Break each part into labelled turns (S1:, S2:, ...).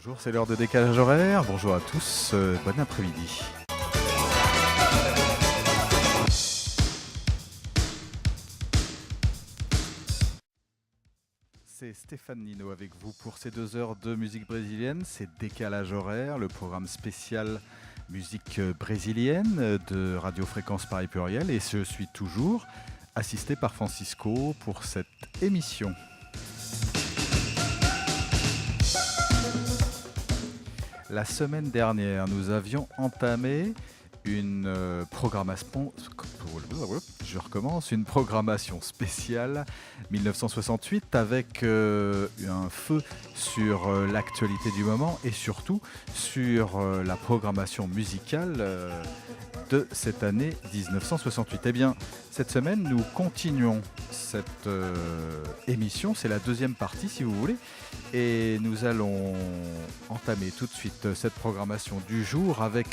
S1: Bonjour, c'est l'heure de décalage horaire. Bonjour à tous, bon après-midi. C'est Stéphane Nino avec vous pour ces 2 heures de musique brésilienne. C'est Décalage horaire, le programme spécial musique brésilienne de Radio Fréquence Paris Pluriel. Et je suis toujours assisté par Francisco pour cette émission. La semaine dernière, nous avions entamé une programmation spéciale 1968 avec un feu sur l'actualité du moment et surtout sur la programmation musicale de cette année 1968. Eh bien, cette semaine, nous continuons cette émission. C'est la deuxième partie, si vous voulez. Et nous allons entamer tout de suite cette programmation du jour avec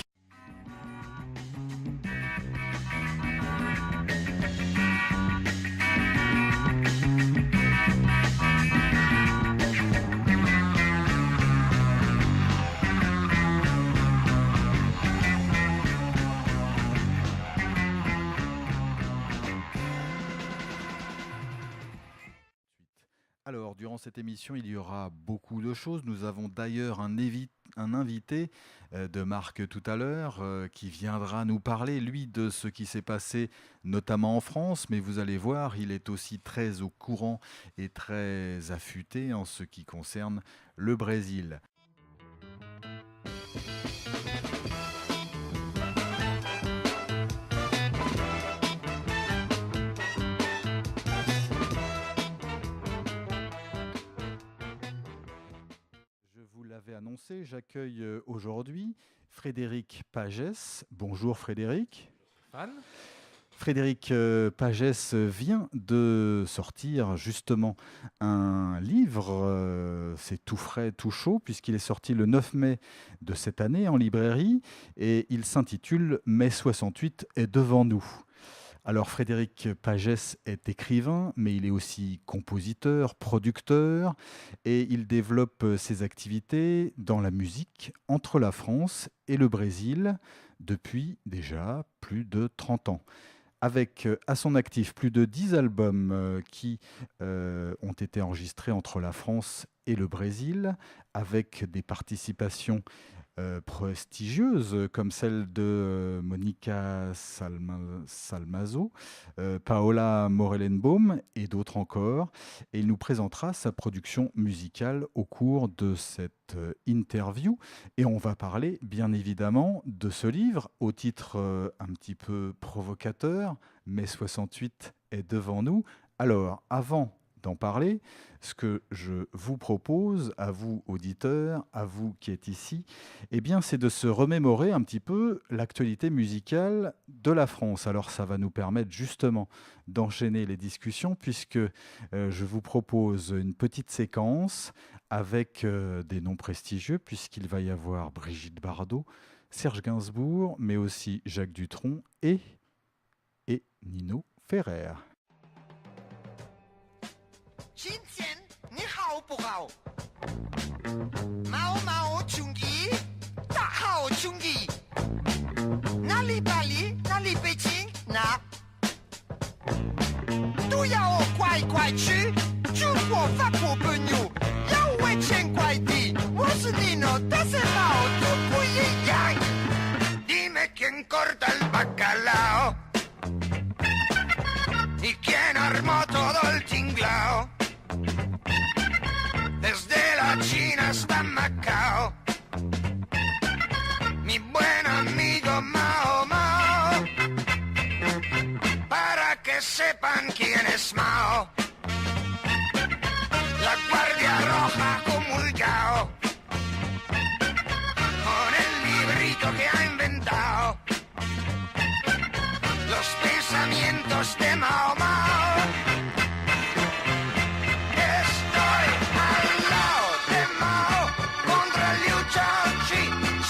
S1: cette émission, il y aura beaucoup de choses. Nous avons d'ailleurs un invité de Marc tout à l'heure qui viendra nous parler, lui, de ce qui s'est passé notamment en France. Mais vous allez voir, il est aussi très au courant et très affûté en ce qui concerne le Brésil. Annoncé, j'accueille aujourd'hui Frédéric Pagès. Bonjour Frédéric. Frédéric Pagès vient de sortir justement un livre, c'est tout frais, tout chaud, puisqu'il est sorti le 9 mai de cette année en librairie et il s'intitule « Mai 68 est devant nous ». Alors Frédéric Pagès est écrivain, mais il est aussi compositeur, producteur, et il développe ses activités dans la musique entre la France et le Brésil depuis déjà plus de 30 ans. Avec à son actif plus de 10 albums qui ont été enregistrés entre la France et le Brésil, avec des participations prestigieuses comme celle de Monica Salmazo, Paola Morellenbaum et d'autres encore. Et il nous présentera sa production musicale au cours de cette interview. Et on va parler bien évidemment de ce livre au titre un petit peu provocateur, Mai 68 est devant nous. Alors, avant d'en parler, ce que je vous propose, à vous auditeurs, à vous qui êtes ici, eh bien, c'est de se remémorer un petit peu l'actualité musicale de la France. Alors ça va nous permettre justement d'enchaîner les discussions puisque je vous propose une petite séquence avec des noms prestigieux puisqu'il va y avoir Brigitte Bardot, Serge Gainsbourg, mais aussi Jacques Dutronc et Nino Ferrer.
S2: 今天你好不好？毛毛兄弟，大好兄弟，哪里巴黎，哪里北京，哪都要我快快去。中国法国朋友要我钱快递，我是Nino，但是毛都不一样。Dime quién corta el bacalao y quién armó todo el tinglao. Desde la China hasta Macao, mi buen amigo Mao Mao, para que sepan quién es Mao. La Guardia Roja comulgao, con el librito que ha inventado, los pensamientos de Mao Mao.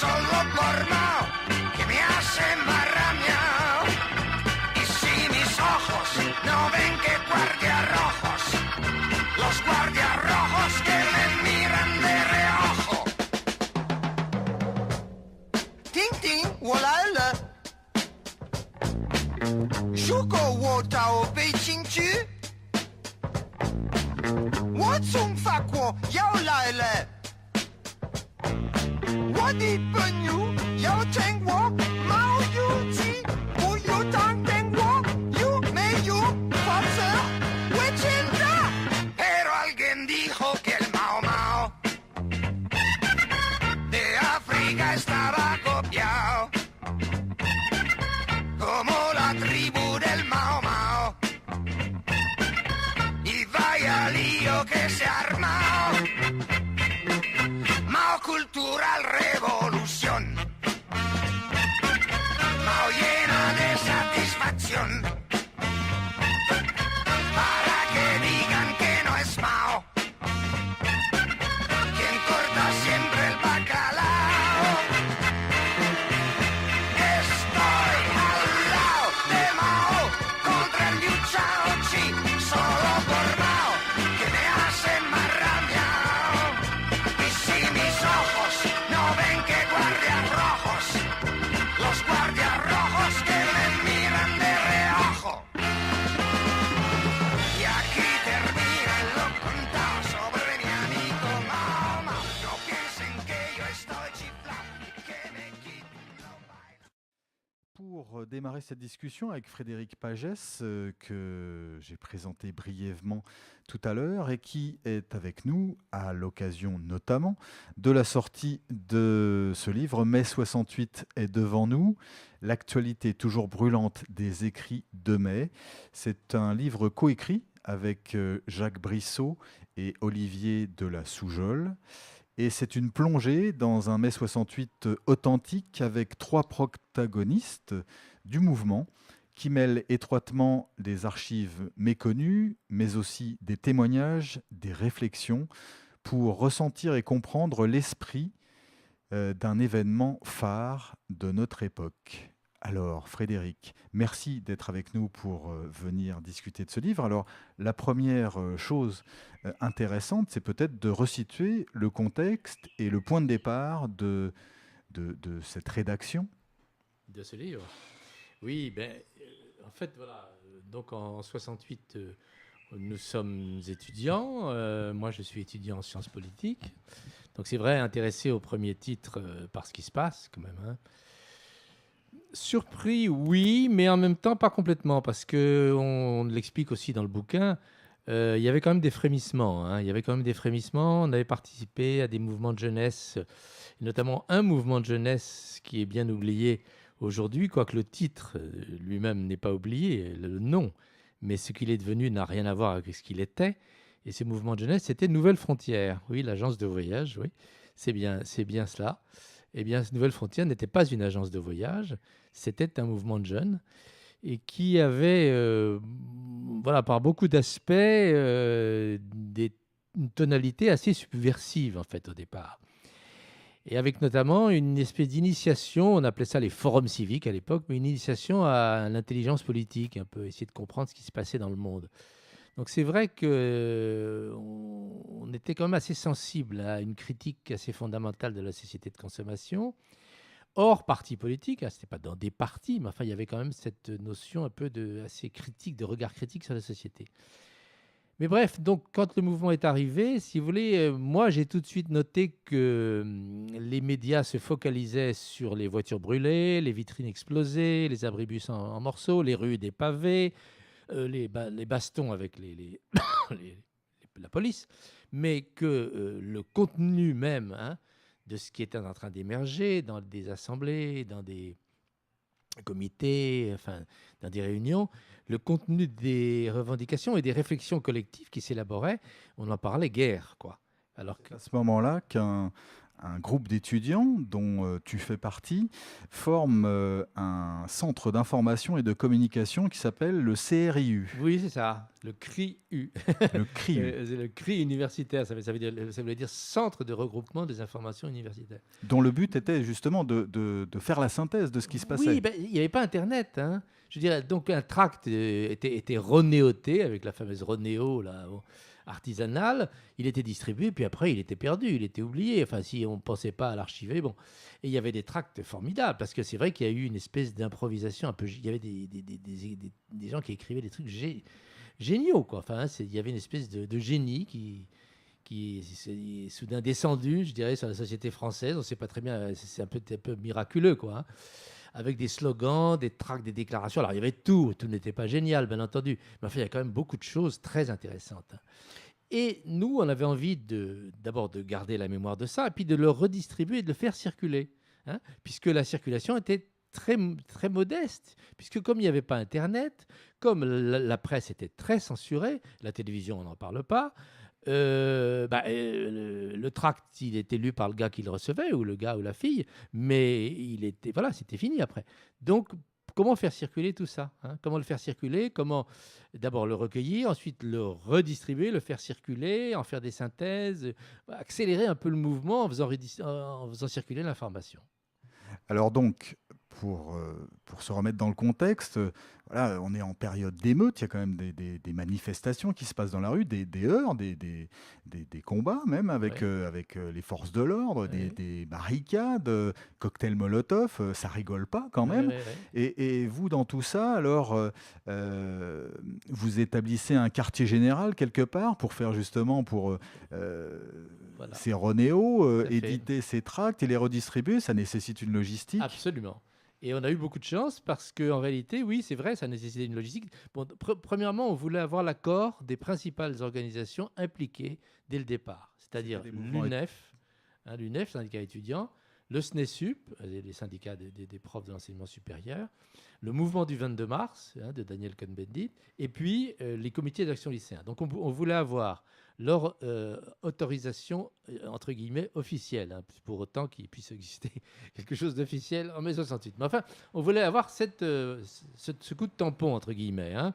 S2: Solo por Mao, que me hace marramiao. Y si mis ojos no ven que Guardia Roja di penyu, yo cheng wo, mao yu ji, wu yu tang teng wo, yu me yu, forse, wechinda. Pero alguien dijo que el Mao Mao de África estaba copiado, como la tribu del Mao Mao. Y vaya lío que se ha armado. Mao cultural revolución. Mao llena de satisfacción. Para que digan que no es Mao. Quien corta siempre el bacalao. Estoy al lado de Mao contra el Liu Shaoqi. Solo por Mao que me hacen más rabiao. Y si mis ojos no ven que guardias rojos, los guardias rojos que me miran de reojo. Y aquí termina lo contado sobre mi amigo Mao Mao. No piensen que yo estoy chiflado y que me quiten lo bailado.
S1: Pour démarrer cette discussion avec Frédéric Pagès, que j'ai présenté brièvement tout à l'heure et qui est avec nous à l'occasion notamment de la sortie de ce livre Mai 68 est devant nous, l'actualité toujours brûlante des écrits de mai. C'est un livre coécrit avec Jacques Brissot et Olivier de la Soujeole. Et c'est une plongée dans un mai 68 authentique avec 3 protagonistes du mouvement qui mêlent étroitement des archives méconnues, mais aussi des témoignages, des réflexions, pour ressentir et comprendre l'esprit d'un événement phare de notre époque. Alors, Frédéric, merci d'être avec nous pour venir discuter de ce livre. Alors, la première chose intéressante, c'est peut-être de resituer le contexte et le point de départ de cette rédaction.
S3: De ce livre. Oui, en fait, voilà. Donc, en 68, nous sommes étudiants. Moi, je suis étudiant en sciences politiques. Donc, c'est vrai, intéressé au premier titre par ce qui se passe, quand même, hein. Surpris, oui, mais en même temps pas complètement, parce qu'on l'explique aussi dans le bouquin, il y avait quand même des frémissements, hein. Il y avait quand même des frémissements. On avait participé à des mouvements de jeunesse, notamment un mouvement de jeunesse qui est bien oublié aujourd'hui, quoique le titre lui-même n'est pas oublié, le nom, mais ce qu'il est devenu n'a rien à voir avec ce qu'il était. Et ces mouvements de jeunesse, c'était Nouvelles Frontières, oui, l'agence de voyage, oui, c'est bien cela. Eh bien, Nouvelles Frontières n'était pas une agence de voyage, c'était un mouvement de jeunes et qui avait, par beaucoup d'aspects, une tonalité assez subversive, en fait, au départ. Et avec notamment une espèce d'initiation, on appelait ça les forums civiques à l'époque, mais une initiation à l'intelligence politique, un peu, essayer de comprendre ce qui se passait dans le monde. Donc c'est vrai qu'on était quand même assez sensible à une critique assez fondamentale de la société de consommation, hors parti politique, hein, ce n'était pas dans des partis, mais enfin il y avait quand même cette notion un peu assez critique, de regard critique sur la société. Mais bref, donc quand le mouvement est arrivé, si vous voulez, moi j'ai tout de suite noté que les médias se focalisaient sur les voitures brûlées, les vitrines explosées, les abribus en morceaux, les rues des pavés, les bastons avec la police, mais que le contenu même, hein, de ce qui était en train d'émerger dans des assemblées, dans des comités, enfin, dans des réunions, le contenu des revendications et des réflexions collectives qui s'élaboraient, on en parlait guère, quoi. Alors
S1: à ce moment-là qu'un groupe d'étudiants dont tu fais partie forme un centre d'information et de communication qui s'appelle le CRIU.
S3: Oui, c'est ça, le CRIU.
S1: Le CRIU.
S3: Le CRI universitaire, ça voulait dire Centre de regroupement des informations universitaires.
S1: Dont le but était justement de faire la synthèse de ce qui se passait.
S3: Oui, il n'y avait pas Internet, hein. Je veux dire, donc un tract était renéoté avec la fameuse renéo là, artisanale. Il était distribué, puis après il était perdu, il était oublié. Enfin, si on ne pensait pas à l'archiver, bon. Et il y avait des tracts formidables, parce que c'est vrai qu'il y a eu une espèce d'improvisation un peu. Il y avait des gens qui écrivaient des trucs géniaux, quoi. Enfin, il y avait une espèce de génie qui est soudain descendu, je dirais, sur la société française. On ne sait pas très bien, c'est un peu miraculeux, quoi, hein, avec des slogans, des tracts, des déclarations. Alors, il y avait tout n'était pas génial, bien entendu, mais enfin, il y a quand même beaucoup de choses très intéressantes, hein. Et nous, on avait envie d'abord de garder la mémoire de ça, et puis de le redistribuer et de le faire circuler, hein, puisque la circulation était très, très modeste, puisque comme il n'y avait pas Internet, comme la presse était très censurée, la télévision, on n'en parle pas, le tract, il était lu par le gars qui le recevait, ou le gars ou la fille, mais voilà, c'était fini après. Donc, comment faire circuler tout ça, hein? Comment le faire circuler? Comment d'abord le recueillir, ensuite le redistribuer, le faire circuler, en faire des synthèses, accélérer un peu le mouvement en faisant circuler l'information.
S1: Alors donc, pour se remettre dans le contexte, voilà, on est en période d'émeute, il y a quand même des manifestations qui se passent dans la rue, des heurts, des combats même avec,
S3: Ouais,
S1: les forces de l'ordre,
S3: ouais,
S1: des barricades, cocktails Molotov, ça rigole pas quand
S3: ouais,
S1: même.
S3: ouais, ouais.
S1: Et vous, dans tout ça, alors, vous établissez un quartier général quelque part pour faire justement, pour
S3: Voilà,
S1: ces Ronéo,
S3: tout à fait.
S1: éditer ces tracts et les redistribuer, ça nécessite une logistique.
S3: Absolument. Et on a eu beaucoup de chance parce qu'en réalité, oui, c'est vrai, ça nécessitait une logistique. Bon, premièrement, on voulait avoir l'accord des principales organisations impliquées dès le départ,
S1: C'était
S3: c'est-à-dire
S1: des mouvements.
S3: l'UNEF, hein, l'UNEF, syndicat étudiant, le SNESUP, les syndicats des profs de l'enseignement supérieur, le mouvement du 22 mars, hein, de Daniel Cohn-Bendit, et puis les comités d'action lycéens. Donc on voulait avoir leur autorisation, entre guillemets, officielle, hein, pour autant qu'il puisse exister quelque chose d'officiel en mai 68. Mais enfin, on voulait avoir ce coup de tampon, entre guillemets, hein.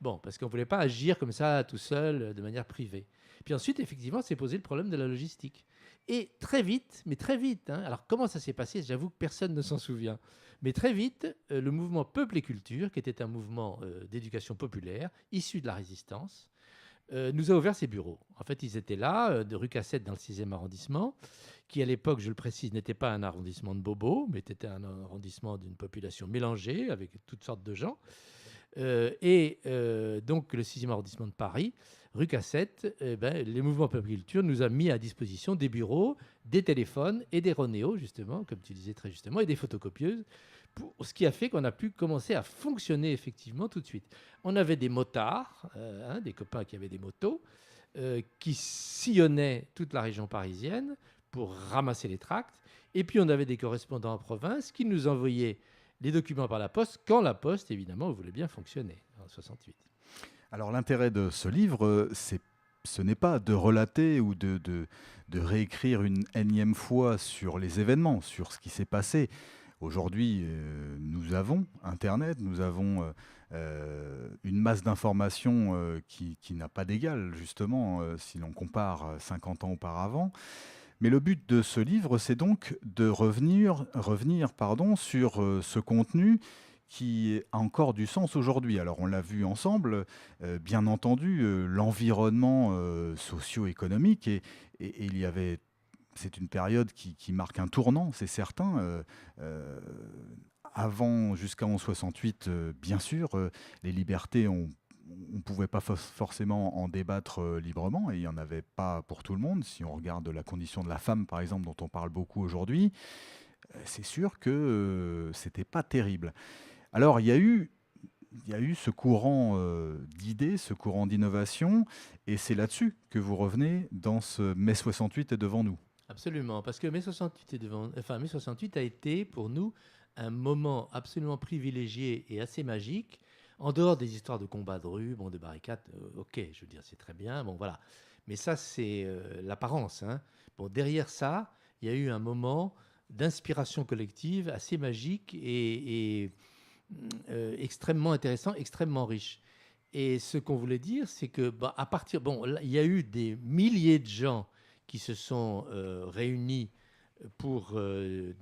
S3: Bon, parce qu'on ne voulait pas agir comme ça, tout seul, de manière privée. Puis ensuite, effectivement, s'est posé le problème de la logistique. Et très vite, mais très vite, hein, alors comment ça s'est passé? J'avoue que personne ne s'en souvient. Mais très vite, le mouvement Peuple et Culture, qui était un mouvement d'éducation populaire, issu de la résistance, nous a ouvert ses bureaux. En fait, ils étaient là, de rue Cassette, dans le 6e arrondissement, qui à l'époque, je le précise, n'était pas un arrondissement de bobos, mais était un arrondissement d'une population mélangée, avec toutes sortes de gens. Donc, le 6e arrondissement de Paris, rue Cassette, les mouvements Peuple et Culture nous a mis à disposition des bureaux, des téléphones et des Ronéo, justement, comme tu disais très justement, et des photocopieuses, ce qui a fait qu'on a pu commencer à fonctionner effectivement tout de suite. On avait des motards, hein, des copains qui avaient des motos, qui sillonnaient toute la région parisienne pour ramasser les tracts. Et puis on avait des correspondants en province qui nous envoyaient les documents par la poste, quand la poste, évidemment, voulait bien fonctionner en 68.
S1: Alors l'intérêt de ce livre, ce n'est pas de relater ou de réécrire une énième fois sur les événements, sur ce qui s'est passé. Aujourd'hui, nous avons Internet, nous avons une masse d'informations qui n'a pas d'égal, justement, si l'on compare 50 ans auparavant. Mais le but de ce livre, c'est donc de revenir pardon, sur ce contenu qui a encore du sens aujourd'hui. Alors on l'a vu ensemble, bien entendu, l'environnement socio-économique, et il y avait, c'est une période qui marque un tournant, c'est certain. Avant, jusqu'en 68, bien sûr, les libertés, on ne pouvait pas forcément en débattre librement, et il n'y en avait pas pour tout le monde. Si on regarde la condition de la femme, par exemple, dont on parle beaucoup aujourd'hui, c'est sûr que c'était pas terrible. Alors, il y a eu ce courant d'idées, ce courant d'innovation, et c'est là-dessus que vous revenez dans ce mai 68 est devant nous.
S3: Absolument, parce que mai 68 a été pour nous un moment absolument privilégié et assez magique, en dehors des histoires de combats de rue, bon, de barricades, ok, je veux dire, c'est très bien, bon, voilà. Mais ça, c'est l'apparence, hein. Bon, derrière ça, il y a eu un moment d'inspiration collective assez magique et extrêmement intéressant, extrêmement riche. Et ce qu'on voulait dire, c'est que à partir, bon, il y a eu des milliers de gens qui se sont réunis pour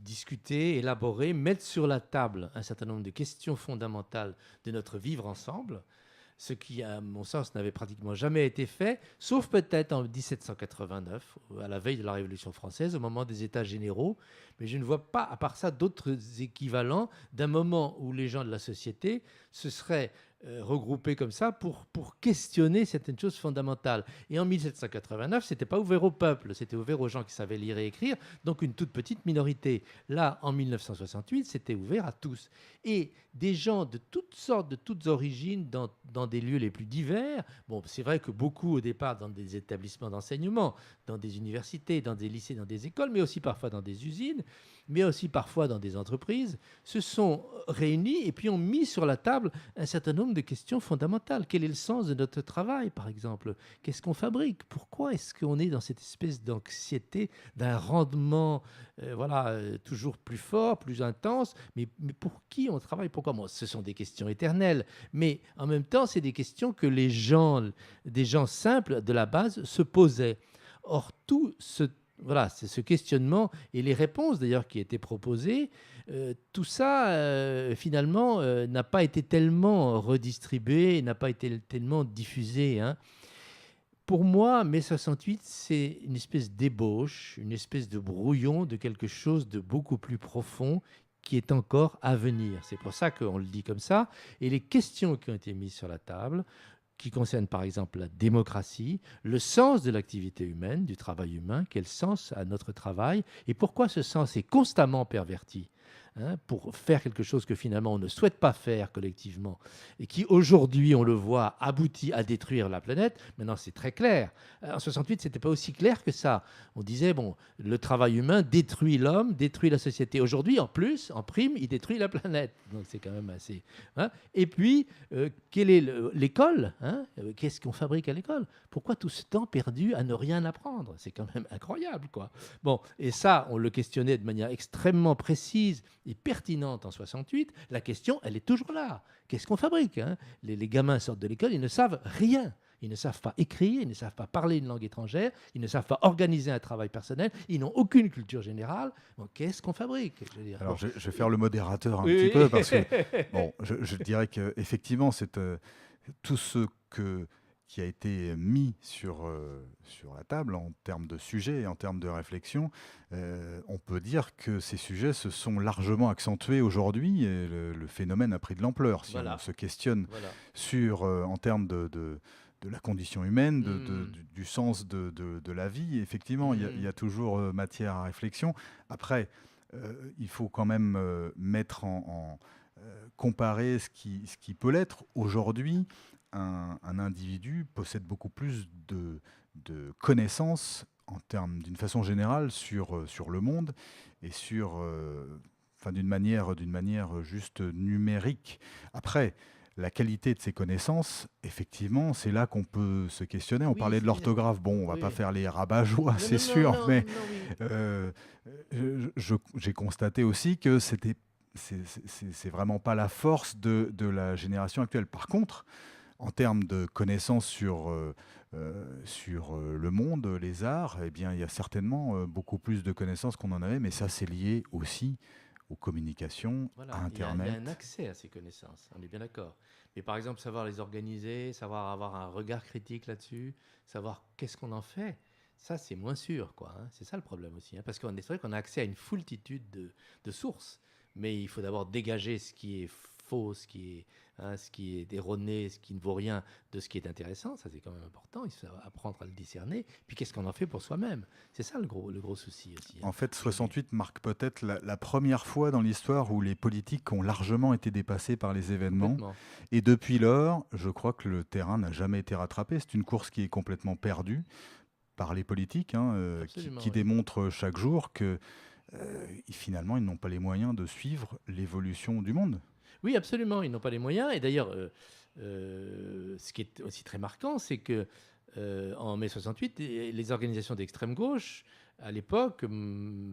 S3: discuter, élaborer, mettre sur la table un certain nombre de questions fondamentales de notre vivre ensemble, ce qui, à mon sens, n'avait pratiquement jamais été fait, sauf peut-être en 1789, à la veille de la Révolution française, au moment des États généraux. Mais je ne vois pas, à part ça, d'autres équivalents d'un moment où les gens de la société se seraient regroupés comme ça pour questionner certaines choses fondamentales. Et en 1789, ce n'était pas ouvert au peuple, c'était ouvert aux gens qui savaient lire et écrire, donc une toute petite minorité. Là, en 1968, c'était ouvert à tous. Et des gens de toutes sortes, de toutes origines, dans des lieux les plus divers. Bon, c'est vrai que beaucoup, au départ, dans des établissements d'enseignement, dans des universités, dans des lycées, dans des écoles, mais aussi parfois dans des usines, mais aussi parfois dans des entreprises, se sont réunis et puis ont mis sur la table un certain nombre de questions fondamentales. Quel est le sens de notre travail, par exemple? Qu'est-ce qu'on fabrique? Pourquoi est-ce qu'on est dans cette espèce d'anxiété d'un rendement toujours plus fort, plus intense? Mais pour qui on travaille? Pourquoi? Bon, ce sont des questions éternelles, mais en même temps, c'est des questions que des gens simples de la base se posaient. Or, c'est ce questionnement et les réponses d'ailleurs qui étaient proposées, tout ça finalement n'a pas été tellement redistribué, n'a pas été tellement diffusé, hein. Pour moi, mai 68, c'est une espèce d'ébauche, une espèce de brouillon de quelque chose de beaucoup plus profond qui est encore à venir. C'est pour ça qu'on le dit comme ça. Et les questions qui ont été mises sur la table, qui concernent par exemple la démocratie, le sens de l'activité humaine, du travail humain, quel sens a notre travail et pourquoi ce sens est constamment perverti, hein, pour faire quelque chose que finalement on ne souhaite pas faire collectivement et qui aujourd'hui, on le voit, aboutit à détruire la planète. Maintenant, c'est très clair. En 68, ce n'était pas aussi clair que ça. On disait, bon, le travail humain détruit l'homme, détruit la société. Aujourd'hui, en plus, en prime, il détruit la planète. Donc c'est quand même assez... hein. Et puis, quelle est l'école, hein? Qu'est-ce qu'on fabrique à l'école? Pourquoi tout ce temps perdu à ne rien apprendre? C'est quand même incroyable, quoi. Bon, et ça, on le questionnait de manière extrêmement précise et pertinente en 68. La question, elle est toujours là. Qu'est-ce qu'on fabrique, hein? Les gamins sortent de l'école, ils ne savent rien. Ils ne savent pas écrire, ils ne savent pas parler une langue étrangère, ils ne savent pas organiser un travail personnel, ils n'ont aucune culture générale. Donc, qu'est-ce qu'on fabrique, je veux dire?
S1: Alors, je vais faire le modérateur un
S3: Oui,
S1: petit
S3: oui.
S1: peu, parce que bon, je dirais qu'effectivement, c'est tout ce qui a été mis sur la table en termes de sujets et en termes de réflexion, on peut dire que ces sujets se sont largement accentués aujourd'hui et le phénomène a pris de l'ampleur. Si
S3: Voilà.
S1: on se questionne
S3: Voilà.
S1: sur, en termes de la condition humaine,
S3: Mm.
S1: du sens de la vie, effectivement, il y a toujours matière à réflexion. Après, il faut quand même mettre comparer ce qui peut l'être. Aujourd'hui, un individu possède beaucoup plus de connaissances d'une façon générale sur le monde et d'une manière juste numérique. Après, la qualité de ces connaissances, effectivement, c'est là qu'on peut se questionner. On
S3: Oui,
S1: parlait de l'orthographe. Bon, on va
S3: oui.
S1: pas faire les rabat-joie,
S3: Non,
S1: c'est
S3: non,
S1: sûr,
S3: non,
S1: mais
S3: non, oui.
S1: j'ai constaté aussi que c'est vraiment pas la force de la génération actuelle. Par contre, en termes de connaissances sur le monde, les arts, eh bien, il y a certainement beaucoup plus de connaissances qu'on en avait, mais ça, c'est lié aussi aux communications,
S3: Voilà,
S1: à
S3: il y a un
S1: Internet.
S3: accès à ces connaissances, on est bien d'accord. Mais par exemple, savoir les organiser, savoir avoir un regard critique là-dessus, savoir qu'est-ce qu'on en fait, ça c'est moins sûr, quoi, hein. C'est ça le problème aussi, hein, parce qu'on est vrai qu'on a accès à une foultitude de sources, mais il faut d'abord dégager ce qui est faux, ce qui est erroné, ce qui ne vaut rien de ce qui est intéressant. Ça c'est quand même important, il faut apprendre à le discerner. Puis qu'est-ce qu'on en fait pour soi-même? C'est ça le gros souci aussi, hein.
S1: En fait, 68 marque peut-être la première fois dans l'histoire où les politiques ont largement été dépassés par les événements.
S3: Complètement.
S1: Et depuis lors, je crois que le terrain n'a jamais été rattrapé. C'est une course qui est complètement perdue par les politiques, hein,
S3: Absolument,
S1: qui
S3: oui.
S1: démontrent chaque jour que finalement, ils n'ont pas les moyens de suivre l'évolution du monde.
S3: Oui, absolument, ils n'ont pas les moyens. Et d'ailleurs, ce qui est aussi très marquant, c'est que en mai 68, les organisations d'extrême gauche, à l'époque,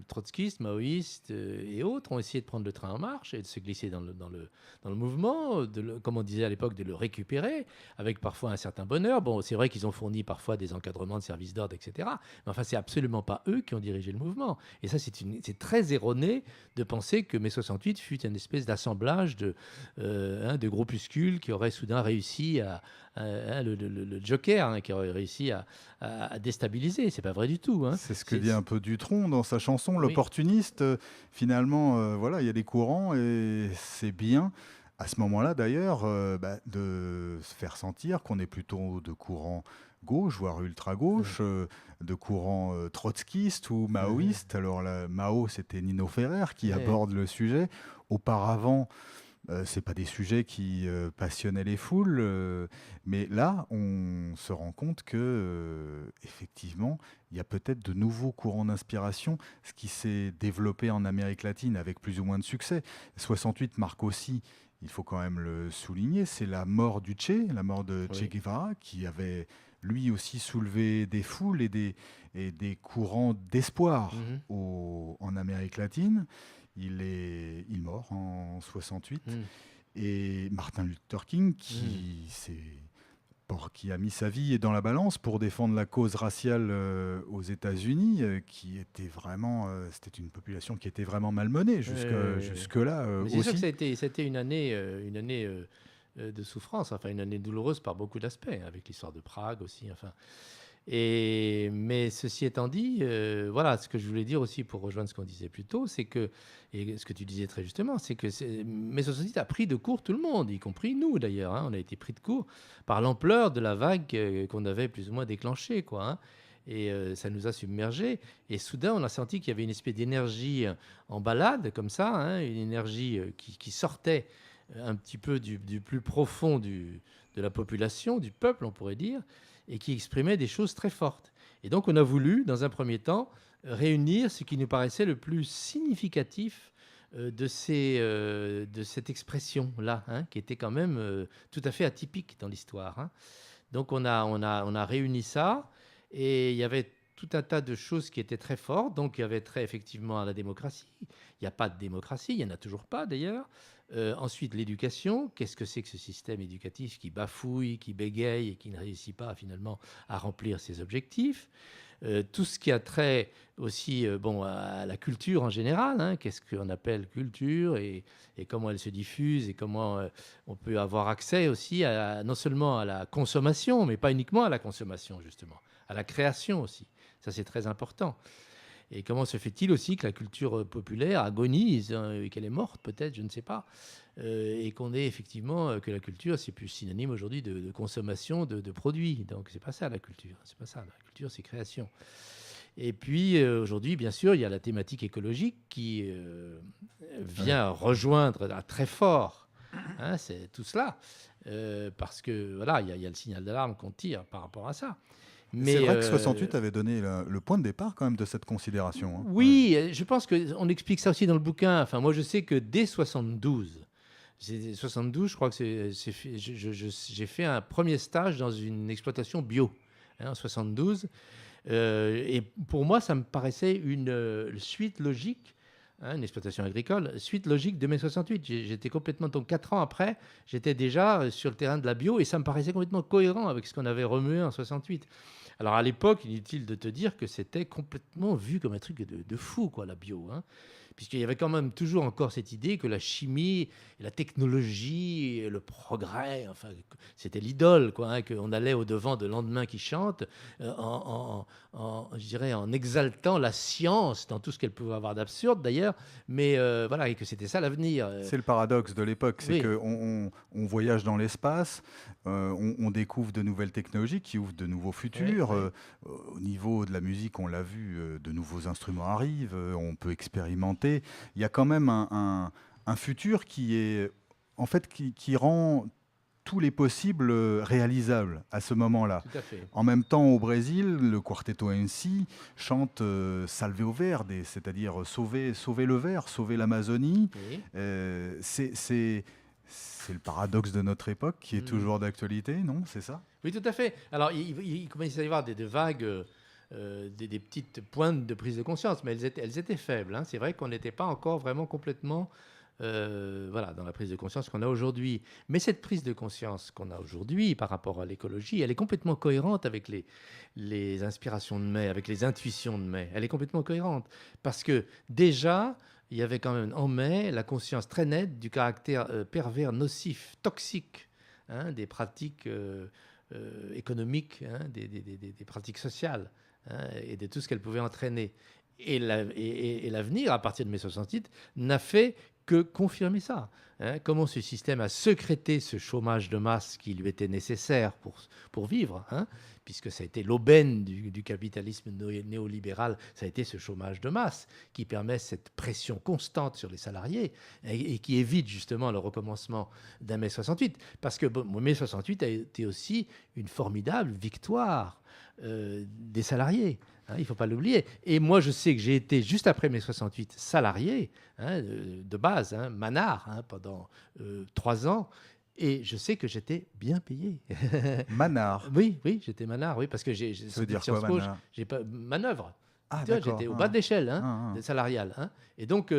S3: trotskistes, maoïstes et autres, ont essayé de prendre le train en marche et de se glisser dans le mouvement, comme on disait à l'époque, de le récupérer, avec parfois un certain bonheur. Bon, c'est vrai qu'ils ont fourni parfois des encadrements de services d'ordre, etc. Mais enfin, c'est absolument pas eux qui ont dirigé le mouvement. Et ça, c'est très erroné de penser que mai 68 fut une espèce d'assemblage de groupuscules qui auraient soudain réussi le Joker, hein, qui aurait réussi à déstabiliser. C'est pas vrai du tout, hein.
S1: C'est ce que dit un peu Dutronc dans sa chanson, l'opportuniste. Finalement, voilà, il y a des courants et c'est bien À ce moment-là, d'ailleurs, de se faire sentir qu'on est plutôt de courant gauche, voire
S3: Mmh.
S1: ultra-gauche, de courant trotskiste ou
S3: Mmh.
S1: maoïste. Alors là, Mao, c'était Nino Ferrer qui
S3: Ouais.
S1: aborde le sujet. Auparavant, c'est pas des sujets qui passionnaient les foules, mais là, on se rend compte que effectivement, il y a peut-être de nouveaux courants d'inspiration, ce qui s'est développé en Amérique latine avec plus ou moins de succès. 68 marque aussi, il faut quand même le souligner, c'est la mort du Che, la mort de Che
S3: Oui.
S1: Guevara, qui avait lui aussi soulevé des foules et des courants d'espoir
S3: Mmh.
S1: en Amérique latine. Il mort en 68.
S3: Mmh.
S1: Et Martin Luther King,
S3: Mmh.
S1: qui a mis sa vie dans la balance pour défendre la cause raciale aux États-Unis, qui était vraiment, c'était une population qui était vraiment malmenée
S3: Ouais.
S1: jusque-là
S3: Mais c'est sûr que
S1: aussi.
S3: ça a été une année de souffrance, enfin une année douloureuse par beaucoup d'aspects, hein, avec l'histoire de Prague aussi. Enfin. Mais ceci étant dit, voilà, ce que je voulais dire aussi pour rejoindre ce qu'on disait plus tôt, c'est que, et ce que tu disais très justement, c'est que Mai 68 a pris de court tout le monde, y compris nous d'ailleurs. Hein. On a été pris de court par l'ampleur de la vague qu'on avait plus ou moins déclenchée, quoi. Hein. Et ça nous a submergés. Et soudain, on a senti qu'il y avait une espèce d'énergie en balade, comme ça, hein, une énergie qui sortait un petit peu du plus profond de la population, du peuple, on pourrait dire, et qui exprimait des choses très fortes. Et donc, on a voulu, dans un premier temps, réunir ce qui nous paraissait le plus significatif de cette expression-là, hein, qui était quand même tout à fait atypique dans l'histoire. Hein. Donc, on a réuni ça, et il y avait tout un tas de choses qui étaient très fortes. Donc, il y avait très effectivement la démocratie. Il n'y a pas de démocratie, il n'y en a toujours pas d'ailleurs. Ensuite, l'éducation. Qu'est-ce que c'est que ce système éducatif qui bafouille, qui bégaye et qui ne réussit pas finalement à remplir ses objectifs? Tout ce qui a trait aussi bon, à la culture en général. Hein, qu'est-ce qu'on appelle culture et comment elle se diffuse et comment on peut avoir accès aussi non seulement à la consommation, mais pas uniquement à la consommation justement, à la création aussi. Ça, c'est très important. Et comment se fait-il aussi que la culture populaire agonise, hein, et qu'elle est morte peut-être, je ne sais pas, et qu'on ait effectivement que la culture, c'est plus synonyme aujourd'hui de consommation de produits. Donc c'est pas ça la culture, c'est pas ça. La culture, c'est création. Et puis aujourd'hui, bien sûr, il y a la thématique écologique qui
S1: Ouais.
S3: vient rejoindre très fort, hein, c'est tout cela, parce que voilà, il y a le signal d'alarme qu'on tire par rapport à ça.
S1: C'est
S3: Mais
S1: vrai que 68 avait donné le point de départ quand même de cette considération. Hein. Ouais.
S3: oui, je pense qu'on explique ça aussi dans le bouquin. Enfin, moi, je sais que dès 72, 72, je crois que j'ai fait un premier stage dans une exploitation bio, hein, en 72. Et pour moi, ça me paraissait une suite logique, hein, une exploitation agricole, suite logique de mai 68. J'étais complètement, donc 4 ans après, j'étais déjà sur le terrain de la bio et ça me paraissait complètement cohérent avec ce qu'on avait remué en 68. Alors à l'époque, inutile de te dire que c'était complètement vu comme un truc de fou, quoi, la bio. Hein. Puisqu'il y avait quand même toujours encore cette idée que la chimie, et la technologie, et le progrès, enfin, c'était l'idole, quoi, hein, qu'on allait au-devant de lendemain qui chante, je dirais, en exaltant la science dans tout ce qu'elle pouvait avoir d'absurde d'ailleurs, mais voilà, et que c'était ça l'avenir.
S1: C'est le paradoxe de l'époque, c'est
S3: Oui,
S1: qu'on voyage dans l'espace, on découvre de nouvelles technologies qui ouvrent de nouveaux
S3: oui,
S1: futurs.
S3: oui.
S1: Au niveau de la musique, on l'a vu, de nouveaux instruments arrivent, on peut expérimenter. Il y a quand même un futur qui est, en fait, qui rend tous les possibles réalisables à ce moment-là.
S3: Tout à fait.
S1: En même temps, au Brésil, le Quarteto MC chante Salve o Verde, c'est-à-dire sauver le vert, sauver l'Amazonie.
S3: Oui.
S1: C'est le paradoxe de notre époque qui est
S3: Mhm.
S1: toujours d'actualité, non? C'est ça?
S3: Oui, tout à fait. Alors, il commençait à y avoir des vagues, des petites pointes de prise de conscience, mais elles étaient faibles. Hein. C'est vrai qu'on n'était pas encore vraiment complètement voilà, dans la prise de conscience qu'on a aujourd'hui. Mais cette prise de conscience qu'on a aujourd'hui par rapport à l'écologie, elle est complètement cohérente avec les inspirations de mai, avec les intuitions de mai. Elle est complètement cohérente. Parce que déjà, il y avait quand même en mai la conscience très nette du caractère pervers, nocif, toxique, hein, des pratiques économiques, hein, des pratiques sociales, hein, et de tout ce qu'elles pouvaient entraîner. Et l'avenir, à partir de mai 68, n'a fait que confirmer ça. Comment ce système a sécrété ce chômage de masse qui lui était nécessaire pour vivre, puisque ça a été l'aubaine du capitalisme néolibéral, ça a été ce chômage de masse qui permet cette pression constante sur les salariés et qui évite justement le recommencement d'un mai 68. Parce que mai 68 a été aussi une formidable victoire des salariés. Il ne faut pas l'oublier. Et moi, je sais que j'ai été, juste après mai 68, salarié de base, manard, pendant 3 ans. Et je sais que j'étais bien payé.
S1: Manard.
S3: Oui, j'étais manard, parce que j'ai
S1: Ça veut dire quoi, manard?
S3: J'ai pas manœuvre.
S1: Ah,
S3: Tu vois,
S1: d'accord.
S3: j'étais au bas de l'échelle
S1: Ah.
S3: salariale. Et donc,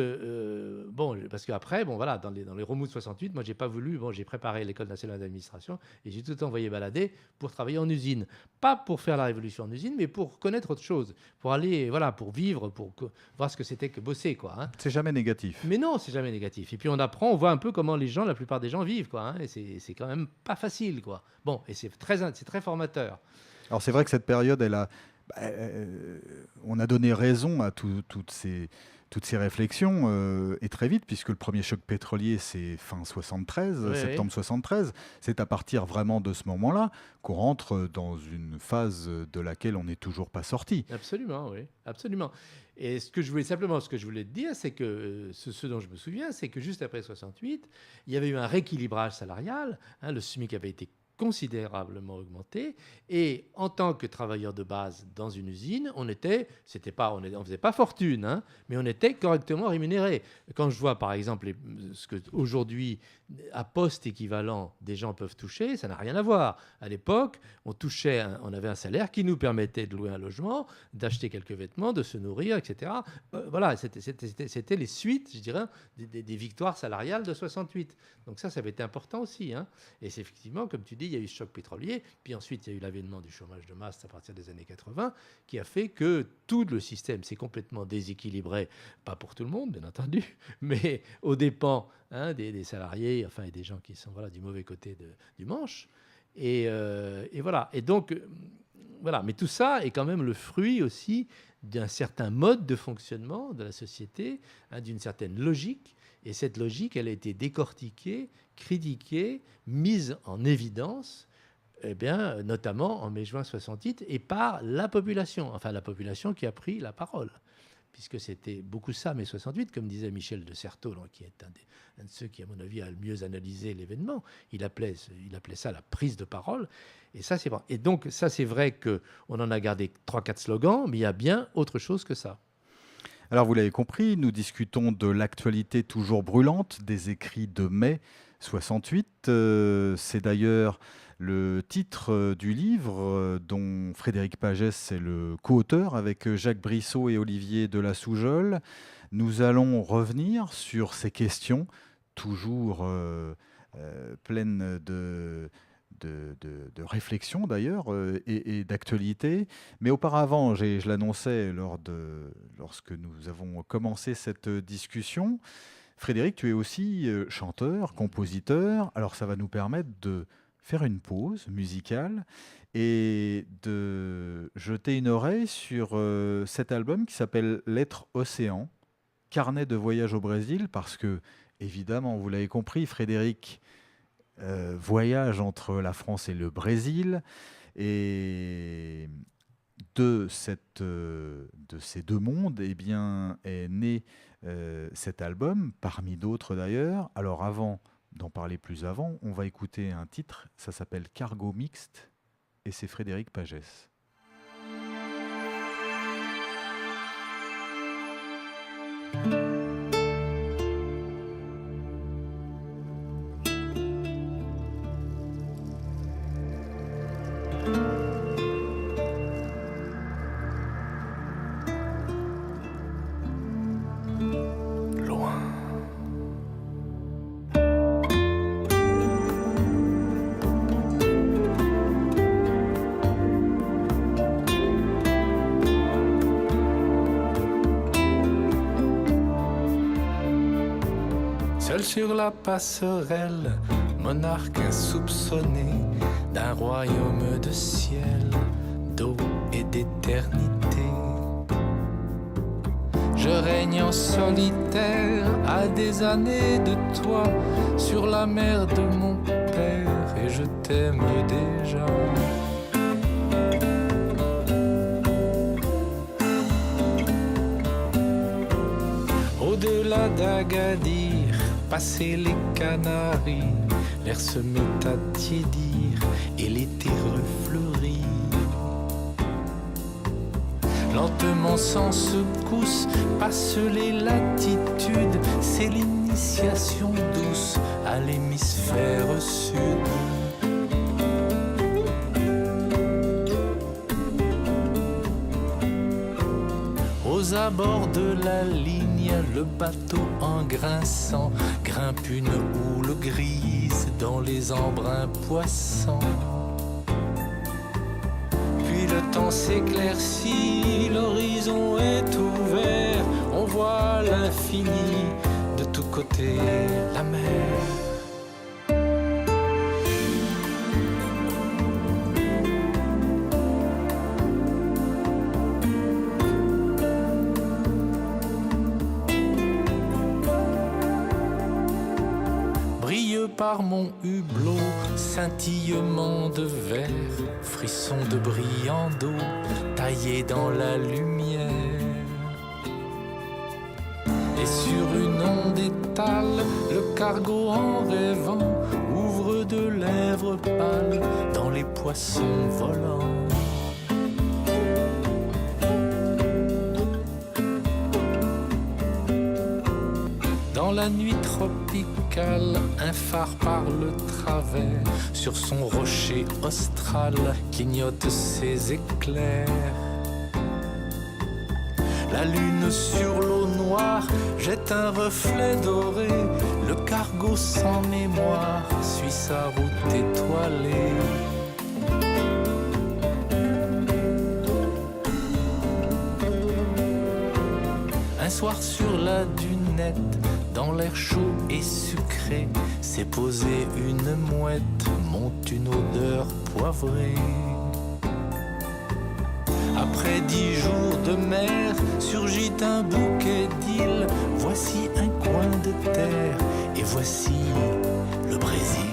S3: parce qu'après, voilà, dans les remous de 68, moi, j'ai pas voulu. J'ai préparé l'École nationale d'administration et j'ai tout envoyé balader pour travailler en usine. Pas pour faire la révolution en usine, mais pour connaître autre chose. Pour aller, pour vivre, pour voir ce que c'était que bosser, quoi.
S1: C'est jamais négatif.
S3: Mais non, c'est jamais négatif. Et puis, on apprend, on voit un peu comment la plupart des gens vivent, quoi. Et c'est quand même pas facile, quoi. Bon, et c'est très formateur.
S1: Alors, c'est vrai que cette période, on a donné raison à toutes ces réflexions, et très vite, puisque le premier choc pétrolier, c'est fin 73, septembre 73. C'est à partir vraiment de ce moment-là qu'on rentre dans une phase de laquelle on n'est toujours pas sorti.
S3: Absolument, oui, absolument. Et ce que je voulais te dire, c'est que ce dont je me souviens, c'est que juste après 68, il y avait eu un rééquilibrage salarial. Le SMIC avait été considérablement augmenté, et en tant que travailleur de base dans une usine, on faisait pas fortune, mais on était correctement rémunéré. Quand je vois par exemple ce que aujourd'hui à poste équivalent des gens peuvent toucher, ça n'a rien à voir. À l'époque, on avait un salaire qui nous permettait de louer un logement, d'acheter quelques vêtements, de se nourrir, etc. Voilà, c'était les suites, je dirais, des victoires salariales de 68. Donc ça avait été important aussi. Et c'est effectivement, comme tu dis, il y a eu ce choc pétrolier, puis ensuite il y a eu l'avènement du chômage de masse à partir des années 80, qui a fait que tout le système s'est complètement déséquilibré, pas pour tout le monde, bien entendu, mais aux dépens des salariés, et des gens qui sont du mauvais côté du manche. Et voilà. Et donc, voilà. Mais tout ça est quand même le fruit aussi d'un certain mode de fonctionnement de la société, d'une certaine logique. Et cette logique, elle a été décortiquée, critiquée, mise en évidence, notamment en mai-juin 68, et par la population qui a pris la parole. Puisque c'était beaucoup ça, mai 68, comme disait Michel de Certeau, qui est un de ceux qui, à mon avis, a le mieux analysé l'événement. Il appelait ça la prise de parole. Et ça, c'est vrai. Et donc, ça, c'est vrai qu'on en a gardé 3-4 slogans, mais il y a bien autre chose que ça.
S1: Alors, vous l'avez compris, nous discutons de l'actualité toujours brûlante des écrits de mai 68. C'est d'ailleurs le titre du livre dont Frédéric Pagès est le co-auteur avec Jacques Brissot et Olivier de la Soujeole. Nous allons revenir sur ces questions, toujours pleines de réflexion d'ailleurs et d'actualité. Mais auparavant, je l'annonçais lorsque nous avons commencé cette discussion, Frédéric, tu es aussi chanteur, compositeur. Alors ça va nous permettre de faire une pause musicale et de jeter une oreille sur cet album qui s'appelle Lettres Océan, carnet de voyage au Brésil, parce que, évidemment, vous l'avez compris, Frédéric voyage entre la France et le Brésil, et de ces deux mondes est né cet album, parmi d'autres d'ailleurs. Alors avant d'en parler plus avant, on va écouter un titre, ça s'appelle Cargo Mixte, et c'est Frédéric Pagès.
S4: Seul sur la passerelle, monarque insoupçonné d'un royaume de ciel, d'eau et d'éternité. Je règne en solitaire à des années de toi sur la mer de mon père et je t'aime déjà. Au-delà d'Agadir, passer les Canaries, l'air se met à tiédir et l'été refleurit. Lentement sans secousse, passe les latitudes, c'est l'initiation douce à l'hémisphère sud. Aux abords de la ligne, le bateau en grinçant grimpe une houle grise dans les embruns poissants. Puis le temps s'éclaircit, l'horizon est ouvert, on voit l'infini, de tous côtés la mer. Par mon hublot, scintillement de verre, frisson de brillant d'eau, taillé dans la lumière. Et sur une onde étale, le cargo en rêvant ouvre de lèvres pâles dans les poissons volants. Dans la nuit tropicale, un phare par le travers, sur son rocher austral, clignote ses éclairs. La lune sur l'eau noire jette un reflet doré, le cargo sans mémoire suit sa route étoilée. Un soir sur la dunette, dans l'air chaud et sucré, s'est posée une mouette, monte une odeur poivrée. Après 10 jours de mer, surgit un bouquet d'îles. Voici un coin de terre, et voici le Brésil.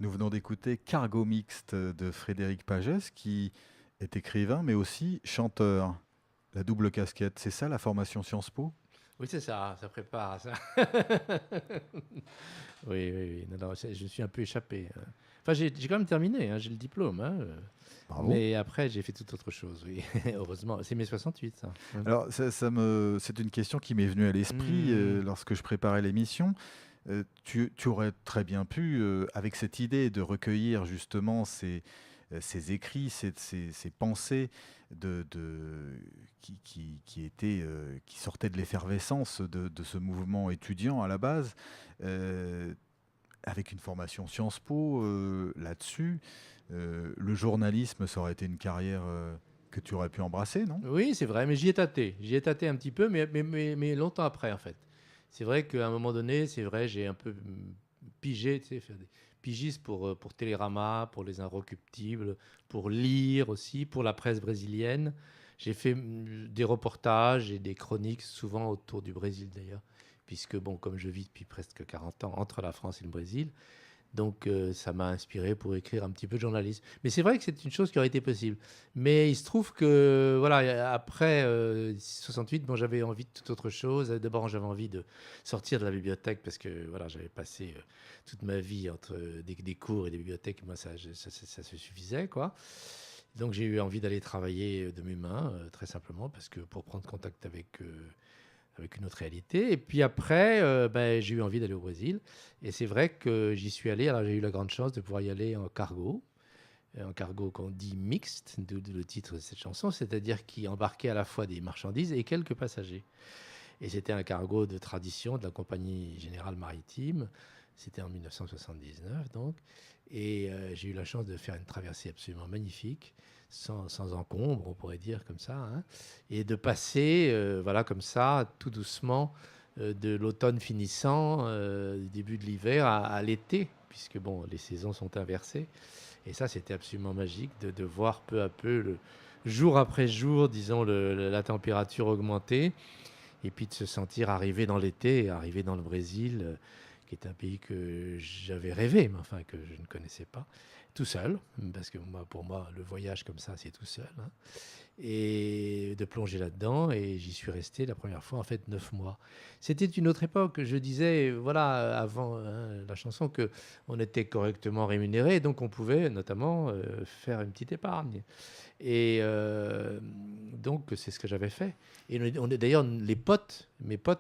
S1: Nous venons d'écouter Cargo Mixte de Frédéric Pagès, qui est écrivain mais aussi chanteur. La double casquette, c'est ça la formation Sciences Po?
S3: Oui, c'est ça, ça prépare ça. Oui. Non, je suis un peu échappé. Enfin, j'ai quand même terminé, hein, j'ai le diplôme.
S1: Bravo.
S3: Mais après, j'ai fait toute autre chose, oui. Heureusement, c'est mai 68, ça.
S1: Alors, c'est une question qui m'est venue à l'esprit lorsque je préparais l'émission. Tu aurais très bien pu, avec cette idée de recueillir justement ces écrits, ces pensées qui sortaient de l'effervescence de ce mouvement étudiant à la base, avec une formation Sciences Po là-dessus, le journalisme, ça aurait été une carrière que tu aurais pu embrasser, non?
S3: Oui, c'est vrai, mais j'y ai tâté un petit peu, mais longtemps après, en fait. C'est vrai qu'à un moment donné, j'ai un peu pigé, tu sais, faire des pigistes pour Télérama, pour Les Inrecuptibles, pour Lire aussi, pour la presse brésilienne. J'ai fait des reportages et des chroniques, souvent autour du Brésil d'ailleurs, puisque, bon, comme je vis depuis presque 40 ans entre la France et le Brésil, Donc, ça m'a inspiré pour écrire un petit peu de journalisme. Mais c'est vrai que c'est une chose qui aurait été possible. Mais il se trouve que, voilà, après 68, bon, j'avais envie de toute autre chose. D'abord, j'avais envie de sortir de la bibliothèque parce que, voilà, j'avais passé toute ma vie entre des cours et des bibliothèques. Moi, ça se suffisait, quoi. Donc, j'ai eu envie d'aller travailler de mes mains, très simplement, parce que pour prendre contact avec une autre réalité. Et puis après, j'ai eu envie d'aller au Brésil. Et c'est vrai que j'y suis allé. Alors, j'ai eu la grande chance de pouvoir y aller en cargo. Un cargo qu'on dit mixte, d'où le titre de cette chanson, c'est-à-dire qui embarquait à la fois des marchandises et quelques passagers. Et c'était un cargo de tradition de la Compagnie Générale Maritime. C'était en 1979, donc. Et j'ai eu la chance de faire une traversée absolument magnifique, sans encombre, on pourrait dire comme ça, hein, et de passer, voilà, comme ça, tout doucement, de l'automne finissant, du début de l'hiver à l'été, puisque bon, les saisons sont inversées. Et ça, c'était absolument magique de voir peu à peu, jour après jour, disons, la température augmenter, et puis de se sentir arriver dans l'été, arriver dans le Brésil, qui est un pays que j'avais rêvé, mais enfin que je ne connaissais pas, tout seul, parce que pour moi, le voyage comme ça, c'est tout seul, hein, et de plonger là-dedans, et j'y suis resté la première fois, en fait, 9 mois. C'était une autre époque, je disais, voilà, avant la chanson, qu'on était correctement rémunéré, donc on pouvait notamment faire une petite épargne. Et donc, c'est ce que j'avais fait. Et d'ailleurs, mes potes